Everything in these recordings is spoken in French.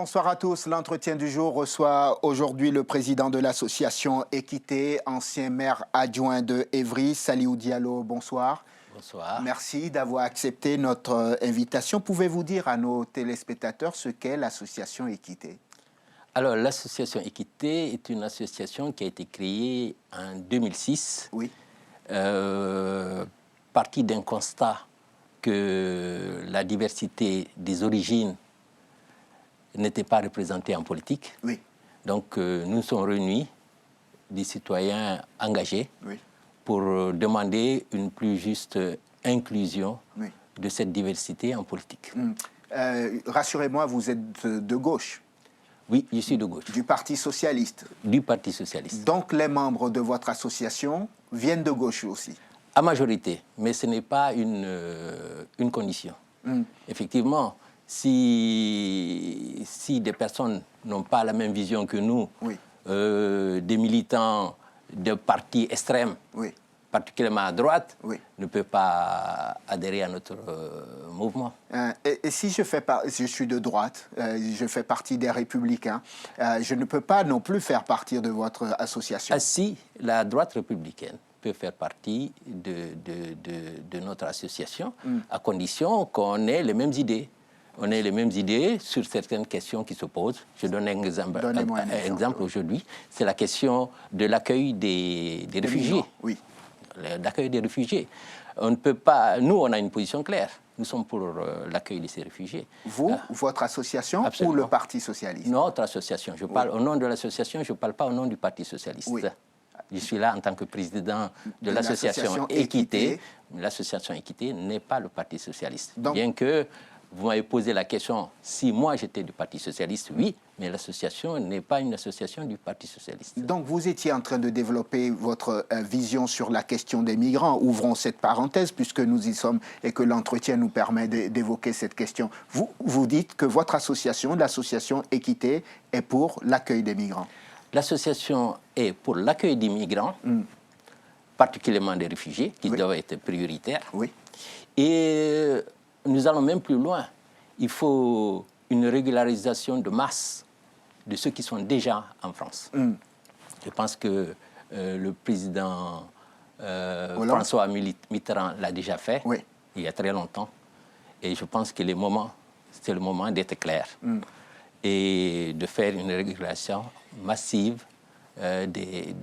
Bonsoir à tous. L'entretien du jour reçoit aujourd'hui le président de l'association Équité, ancien maire adjoint de Évry, Saliou Diallo. Bonsoir. Bonsoir. Merci d'avoir accepté notre invitation. Pouvez-vous dire à nos téléspectateurs ce qu'est l'association Équité? Alors, l'association Équité est une association qui a été créée en 2006, Oui. partie d'un constat que la diversité des origines n'était pas représentée en politique. Oui. Donc, nous sommes réunis, des citoyens engagés, Oui. pour demander une plus juste inclusion Oui. de cette diversité en politique. Rassurez-moi, vous êtes de gauche? Oui, je suis de gauche. Du Parti socialiste? Du Parti socialiste. Donc les membres de votre association viennent de gauche aussi? À majorité, mais ce n'est pas une condition. Effectivement, si des personnes n'ont pas la même vision que nous, oui. Des militants de partis extrêmes, oui. particulièrement à droite, oui. ne peuvent pas adhérer à notre mouvement. Et si je suis de droite, je fais partie des Républicains, je ne peux pas non plus faire partie de votre association? Si la droite républicaine peut faire partie de notre association, à condition qu'on ait les mêmes idées. On a les mêmes idées sur certaines questions qui se posent. Je donne un exemple aujourd'hui. C'est la question de l'accueil des réfugiés. Oui. L'accueil des réfugiés. On ne peut pas... Nous, on a une position claire. Nous sommes pour l'accueil de ces réfugiés. Vous, votre association? Absolument. Ou le Parti socialiste? Notre association. Je parle au nom de l'association, je ne parle pas au nom du Parti socialiste. Oui. Je suis là en tant que président de l'association Équité. L'association Équité n'est pas le Parti socialiste. Donc, bien que vous m'avez posé la question, si moi j'étais du Parti socialiste, oui, mais l'association n'est pas une association du Parti socialiste. Donc vous étiez en train de développer votre vision sur la question des migrants. Ouvrons cette parenthèse puisque nous y sommes et que l'entretien nous permet d'évoquer cette question. Vous dites que votre association, l'association Équité, est pour l'accueil des migrants. L'association est pour l'accueil des migrants, particulièrement des réfugiés, qui doivent être prioritaires. Oui. Et nous allons même plus loin. Il faut une régularisation de masse de ceux qui sont déjà en France. Je pense que le président François Mitterrand l'a déjà fait, oui. Il y a très longtemps. Et je pense que c'est le moment d'être clair et de faire une régularisation massive des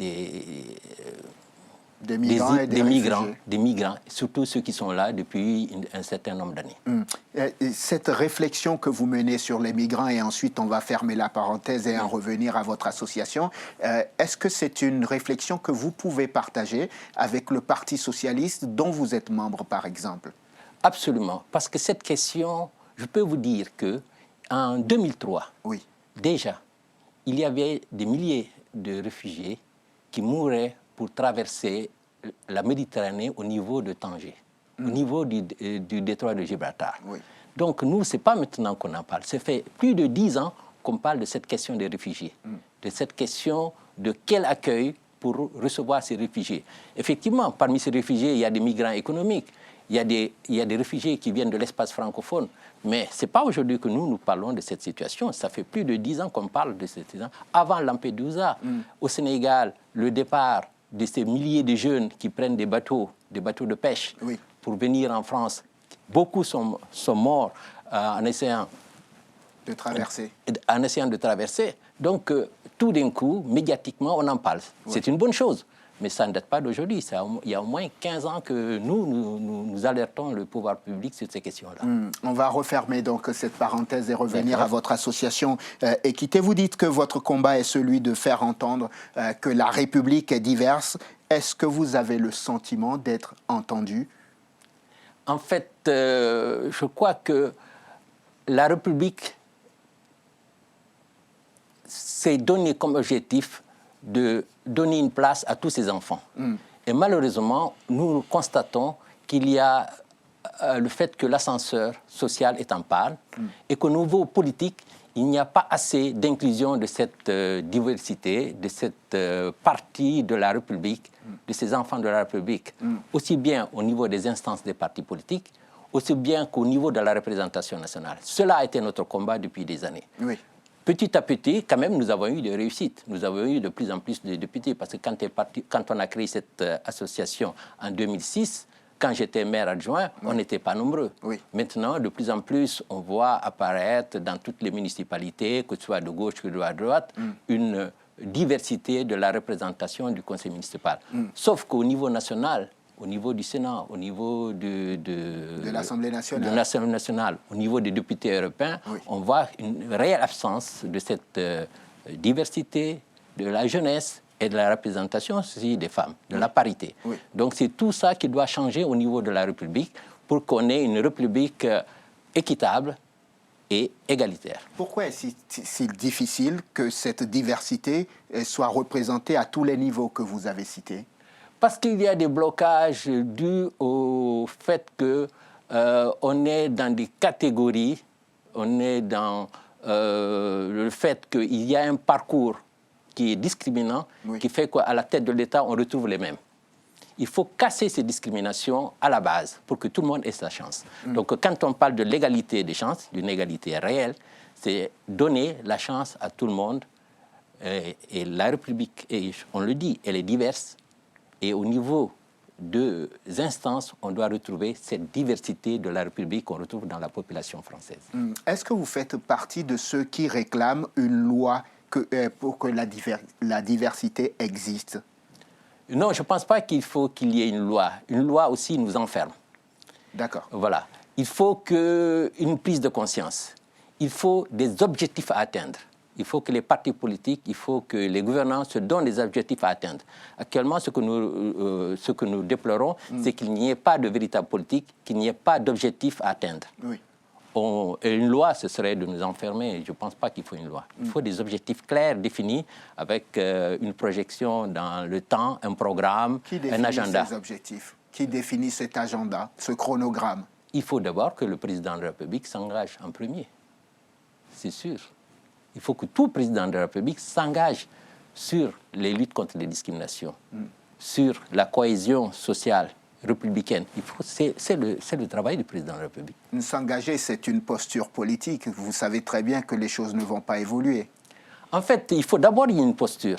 migrants et des migrants, surtout ceux qui sont là depuis un certain nombre d'années. Cette réflexion que vous menez sur les migrants, et ensuite on va fermer la parenthèse et en revenir à votre association, est-ce que c'est une réflexion que vous pouvez partager avec le Parti socialiste dont vous êtes membre, par exemple? Absolument, parce que cette question, je peux vous dire qu'en 2003, oui. déjà, il y avait des milliers de réfugiés qui mouraient pour traverser la Méditerranée au niveau de Tanger, au niveau du détroit de Gibraltar. Oui. Donc nous, ce n'est pas maintenant qu'on en parle. Ça fait plus de 10 ans qu'on parle de cette question des réfugiés, de cette question de quel accueil pour recevoir ces réfugiés. Effectivement, parmi ces réfugiés, il y a des migrants économiques, il y a des réfugiés qui viennent de l'espace francophone. Mais ce n'est pas aujourd'hui que nous parlons de cette situation. Ça fait plus de 10 ans qu'on parle de cette situation. Avant Lampedusa, au Sénégal, le départ de ces milliers de jeunes qui prennent des bateaux de pêche pour venir en France. Beaucoup sont morts en essayant de traverser. Donc, tout d'un coup, médiatiquement, on en parle. Oui. C'est une bonne chose, mais ça ne date pas d'aujourd'hui. Il y a au moins 15 ans que nous alertons le pouvoir public sur ces questions-là. On va refermer donc cette parenthèse et revenir à votre association Équité. Vous dites que votre combat est celui de faire entendre que la République est diverse. Est-ce que vous avez le sentiment d'être entendu? En fait, je crois que la République s'est donné comme objectif de donner une place à tous ses enfants. Et malheureusement, nous constatons qu'il y a le fait que l'ascenseur social est en panne et qu'au niveau politique, il n'y a pas assez d'inclusion de cette diversité, de cette partie de la République, de ces enfants de la République, aussi bien au niveau des instances des partis politiques, aussi bien qu'au niveau de la représentation nationale. Cela a été notre combat depuis des années. Oui. petit à petit, quand même, nous avons eu des réussites. Nous avons eu de plus en plus de députés, parce que quand on a créé cette association en 2006, quand j'étais maire adjoint, on n'était pas nombreux. Oui. Maintenant, de plus en plus, on voit apparaître dans toutes les municipalités, que ce soit de gauche ou de droite, une diversité de la représentation du conseil municipal. Sauf qu'au niveau national, au niveau du Sénat, au niveau de l'Assemblée nationale. De l'Assemblée nationale, au niveau des députés européens, on voit une réelle absence de cette diversité de la jeunesse et de la représentation aussi des femmes, de la parité. Donc c'est tout ça qui doit changer au niveau de la République pour qu'on ait une République équitable et égalitaire. Pourquoi est-ce si difficile que cette diversité soit représentée à tous les niveaux que vous avez cités? Parce qu'il y a des blocages dus au fait qu'on est dans des catégories, on est dans le fait qu'il y a un parcours qui est discriminant, qui fait qu'à la tête de l'État, on retrouve les mêmes. Il faut casser ces discriminations à la base pour que tout le monde ait sa chance. Donc quand on parle de l'égalité des chances, d'une égalité réelle, c'est donner la chance à tout le monde. Et la République, et on le dit, elle est diverse. Et au niveau des instances, on doit retrouver cette diversité de la République qu'on retrouve dans la population française. Est-ce que vous faites partie de ceux qui réclament une loi pour que la diversité existe? Non, je ne pense pas qu'il faut qu'il y ait une loi. Une loi aussi nous enferme. D'accord. Voilà. Il faut une prise de conscience. Il faut des objectifs à atteindre. Il faut que les partis politiques, il faut que les gouvernants se donnent des objectifs à atteindre. Actuellement, ce que nous déplorons, c'est qu'il n'y ait pas de véritable politique, qu'il n'y ait pas d'objectif à atteindre. Oui. Et une loi, ce serait de nous enfermer. Je ne pense pas qu'il faut une loi. Il faut des objectifs clairs, définis, avec une projection dans le temps, un programme, un agenda. Qui définit ces objectifs? Qui définit cet agenda, ce chronogramme? Il faut d'abord que le président de la République s'engage en premier. C'est sûr. Il faut que tout président de la République s'engage sur les luttes contre les discriminations, sur la cohésion sociale républicaine. C'est le travail du président de la République. S'engager, c'est une posture politique. Vous savez très bien que les choses ne vont pas évoluer. En fait, il faut d'abord y avoir une posture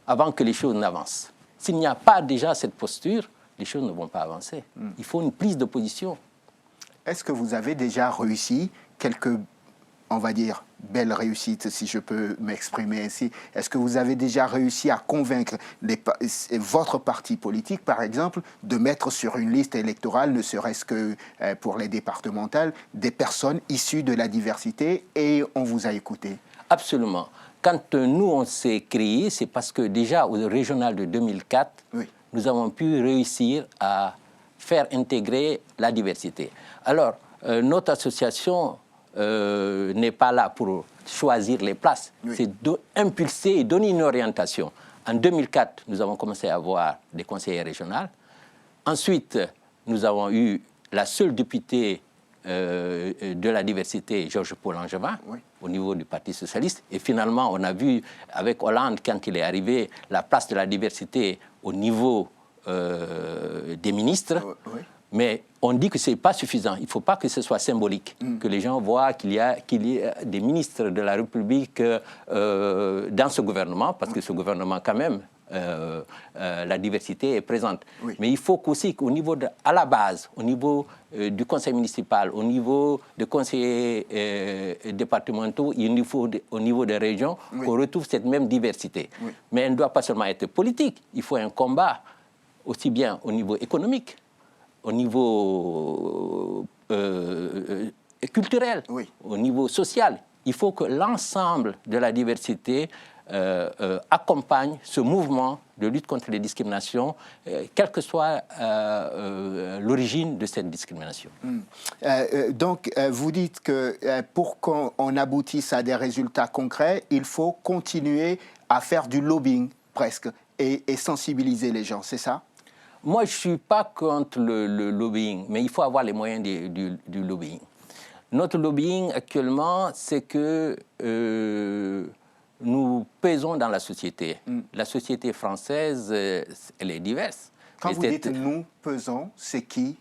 avant que les choses n'avancent. S'il n'y a pas déjà cette posture, les choses ne vont pas avancer. Il faut une prise de position. Est-ce que vous avez déjà réussi quelques, on va dire, belles réussites, si je peux m'exprimer ainsi? Est-ce que vous avez déjà réussi à convaincre votre parti politique, par exemple, de mettre sur une liste électorale, ne serait-ce que pour les départementales, des personnes issues de la diversité, et on vous a écouté? Absolument. Quand nous, on s'est créé, c'est parce que déjà au régional de 2004, nous avons pu réussir à faire intégrer la diversité. Alors, notre association n'est pas là pour choisir les places. C'est d'impulser et donner une orientation. En 2004, nous avons commencé à avoir des conseillers régionaux. Ensuite, nous avons eu la seule députée de la diversité, Georges Paul Langevin, au niveau du Parti socialiste. Et finalement, on a vu avec Hollande, quand il est arrivé, la place de la diversité au niveau des ministres. Mais on dit que ce n'est pas suffisant. Il ne faut pas que ce soit symbolique, que les gens voient qu'il y a des ministres de la République dans ce gouvernement, parce que ce gouvernement, quand même, la diversité est présente. Mais il faut aussi qu'au niveau à la base, au niveau du conseil municipal, au niveau des conseillers départementaux, au niveau des régions, qu'on retrouve cette même diversité. Mais elle ne doit pas seulement être politique. Il faut un combat aussi bien au niveau économique, au niveau culturel, au niveau social. Il faut que l'ensemble de la diversité accompagne ce mouvement de lutte contre les discriminations, quelle que soit l'origine de cette discrimination. Donc, vous dites que pour qu'on aboutisse à des résultats concrets, il faut continuer à faire du lobbying, presque, et sensibiliser les gens, c'est ça? Moi, je ne suis pas contre le lobbying, mais il faut avoir les moyens du lobbying. Notre lobbying actuellement, c'est que nous pesons dans la société. La société française, elle est diverse. Quand vous dites « nous pesons », c'est qui?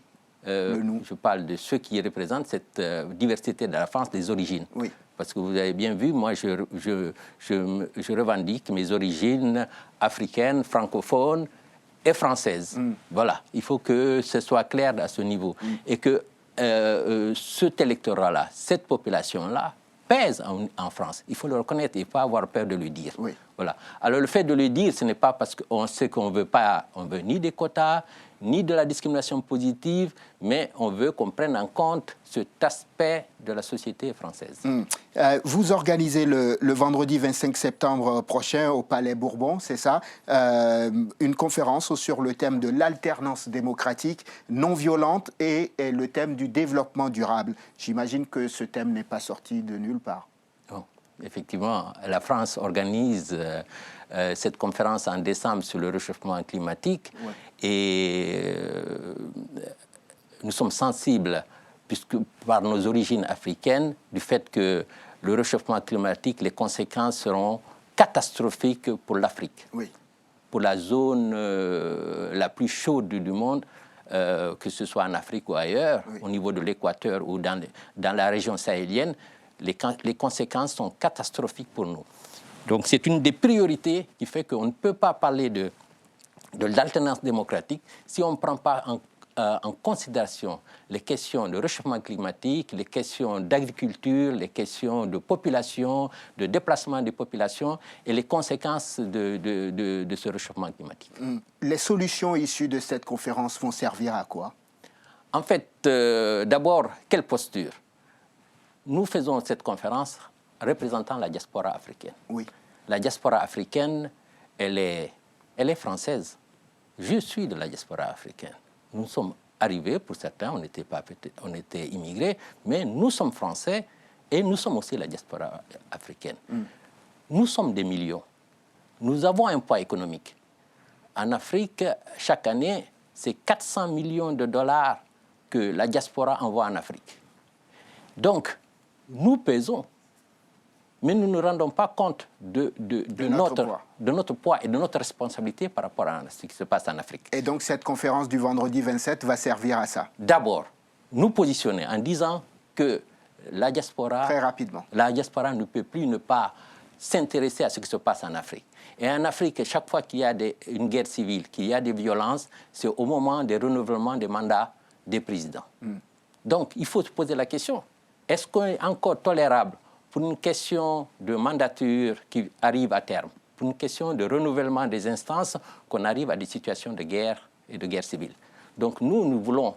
je parle de ceux qui représentent cette diversité de la France, des origines. Oui. Parce que vous avez bien vu, moi, je revendique mes origines africaines, francophones et françaises. Voilà, il faut que ce soit clair à ce niveau. Et que cet électorat-là, cette population-là, pèse en France. Il faut le reconnaître, il ne faut pas avoir peur de le dire. Oui. Voilà. Alors le fait de le dire, ce n'est pas parce qu'on sait qu'on veut pas, on veut ni des quotas, ni de la discrimination positive, mais on veut qu'on prenne en compte cet aspect de la société française. Vous organisez le vendredi 25 septembre prochain au Palais Bourbon, c'est ça, une conférence sur le thème de l'alternance démocratique non violente et le thème du développement durable. J'imagine que ce thème n'est pas sorti de nulle part. Bon, effectivement, la France organise cette conférence en décembre sur le réchauffement climatique. Ouais. Et nous sommes sensibles, puisque par nos origines africaines, du fait que le réchauffement climatique, les conséquences seront catastrophiques pour l'Afrique. Oui. Pour la zone la plus chaude du monde, que ce soit en Afrique ou ailleurs, oui, au niveau de l'équateur ou dans la région sahélienne, les conséquences sont catastrophiques pour nous. Donc c'est une des priorités qui fait qu'on ne peut pas parler de l'alternance démocratique si on ne prend pas en considération les questions de réchauffement climatique, les questions d'agriculture, les questions de population, de déplacement des populations et les conséquences de ce réchauffement climatique. Les solutions issues de cette conférence vont servir à quoi? En fait, d'abord, quelle posture? Nous faisons cette conférence représentant la diaspora africaine. Oui. La diaspora africaine, elle est française. Je suis de la diaspora africaine. Nous sommes arrivés, pour certains, on était immigrés, mais nous sommes français et nous sommes aussi la diaspora africaine. Nous sommes des millions. Nous avons un poids économique. En Afrique, chaque année, c'est 400 millions de dollars que la diaspora envoie en Afrique. Donc, nous pesons, mais nous ne rendons pas compte de notre poids et de notre responsabilité par rapport à ce qui se passe en Afrique. Et donc cette conférence du vendredi 27 va servir à ça? D'abord, nous positionner en disant que la diaspora, très rapidement, la diaspora ne peut plus ne pas s'intéresser à ce qui se passe en Afrique. Et en Afrique, chaque fois qu'il y a une guerre civile, qu'il y a des violences, c'est au moment des renouvellements des mandats des présidents. Donc, il faut se poser la question, est-ce qu'on est encore tolérable pour une question de mandature qui arrive à terme, pour une question de renouvellement des instances, qu'on arrive à des situations de guerre et de guerre civile? Donc nous voulons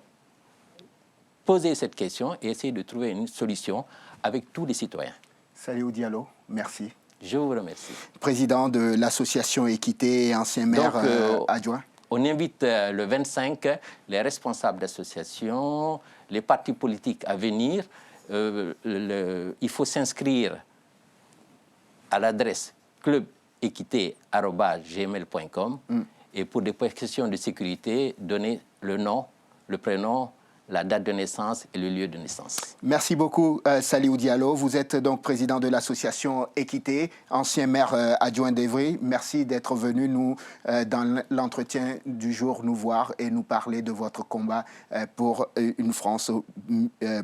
poser cette question et essayer de trouver une solution avec tous les citoyens. Salihou Diallo, merci. Je vous remercie. Président de l'association Équité et ancien maire adjoint. On invite le 25 les responsables d'associations, les partis politiques à venir. Il faut s'inscrire à l'adresse clubequité@gmail.com et pour des questions de sécurité, donner le nom, le prénom, la date de naissance et le lieu de naissance. Merci beaucoup, Salihou Diallo. Vous êtes donc président de l'association Équité, ancien maire adjoint d'Evry. Merci d'être venu dans l'entretien du jour, nous voir et nous parler de votre combat pour une France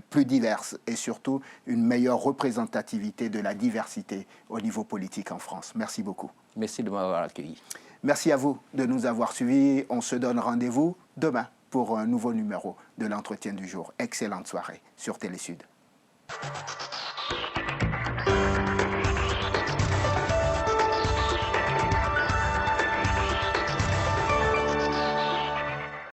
plus diverse et surtout une meilleure représentativité de la diversité au niveau politique en France. Merci beaucoup. Merci de m'avoir accueilli. Merci à vous de nous avoir suivis. On se donne rendez-vous demain pour un nouveau numéro de l'entretien du jour. Excellente soirée sur Télé Sud.